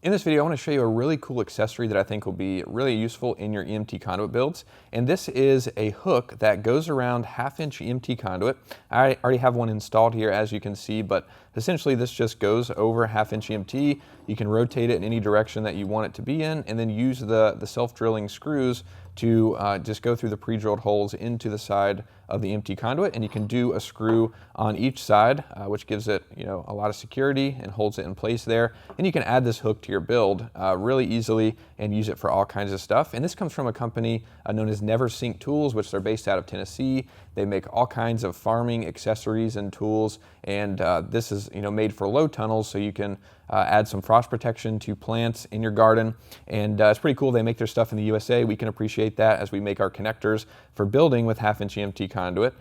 In this video, I want to show you a really cool accessory that I think will be really useful in your EMT conduit builds. And this is a hook that goes around 1/2-inch EMT conduit. I already have one installed here, as you can see, but essentially this just goes over 1/2-inch EMT. You can rotate it in any direction that you want it to be in, and then use the self-drilling screws to just go through the pre-drilled holes into the side of the EMT conduit, and you can do a screw on each side, which gives it a lot of security and holds it in place there. And you can add this hook to your build really easily and use it for all kinds of stuff. And this comes from a company known as Neversink Tools, which they're based out of Tennessee. They make all kinds of farming accessories and tools, and this is made for low tunnels, so you can add some frost protection to plants in your garden. And it's pretty cool. They make their stuff in the USA. We can appreciate that as we make our connectors for building with 1/2-inch EMT conduit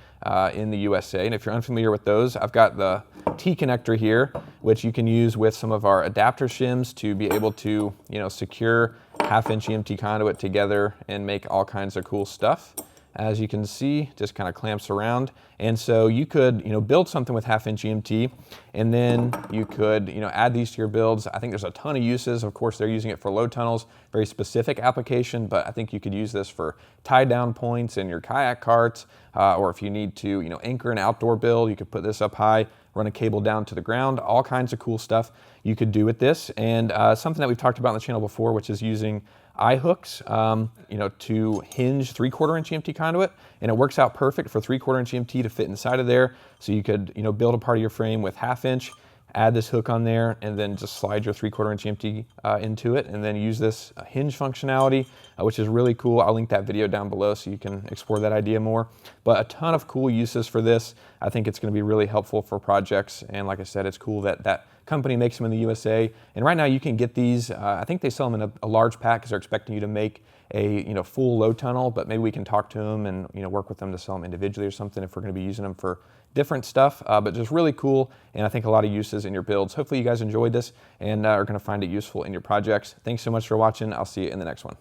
in the USA. And if you're unfamiliar with those, I've got the T connector here, which you can use with some of our adapter shims to be able to secure 1/2-inch EMT conduit together and make all kinds of cool stuff. As you can see, just kind of clamps around. And so you could build something with 1/2-inch EMT, and then you could add these to your builds. I think there's a ton of uses. Of course, they're using it for low tunnels, very specific application, but I think you could use this for tie down points in your kayak carts, or if you need to anchor an outdoor build, you could put this up high, run a cable down to the ground. All kinds of cool stuff you could do with this. And something that we've talked about on the channel before, which is using eye hooks to hinge 3/4-inch EMT conduit, and it works out perfect for 3/4-inch EMT to fit inside of there. So you could build a part of your frame with 1/2-inch, add this hook on there, and then just slide your 3/4-inch EMT into it, and then use this hinge functionality, which is really cool. I'll link that video down below so you can explore that idea more. But a ton of cool uses for this. I think it's going to be really helpful for projects, and like I said, it's cool that that company makes them in the USA. And right now you can get these, I think they sell them in a large pack because they're expecting you to make a full low tunnel, but maybe we can talk to them and work with them to sell them individually or something if we're going to be using them for different stuff. But just really cool, and I think a lot of uses in your builds. Hopefully you guys enjoyed this and are going to find it useful in your projects. Thanks so much for watching. I'll see you in the next one.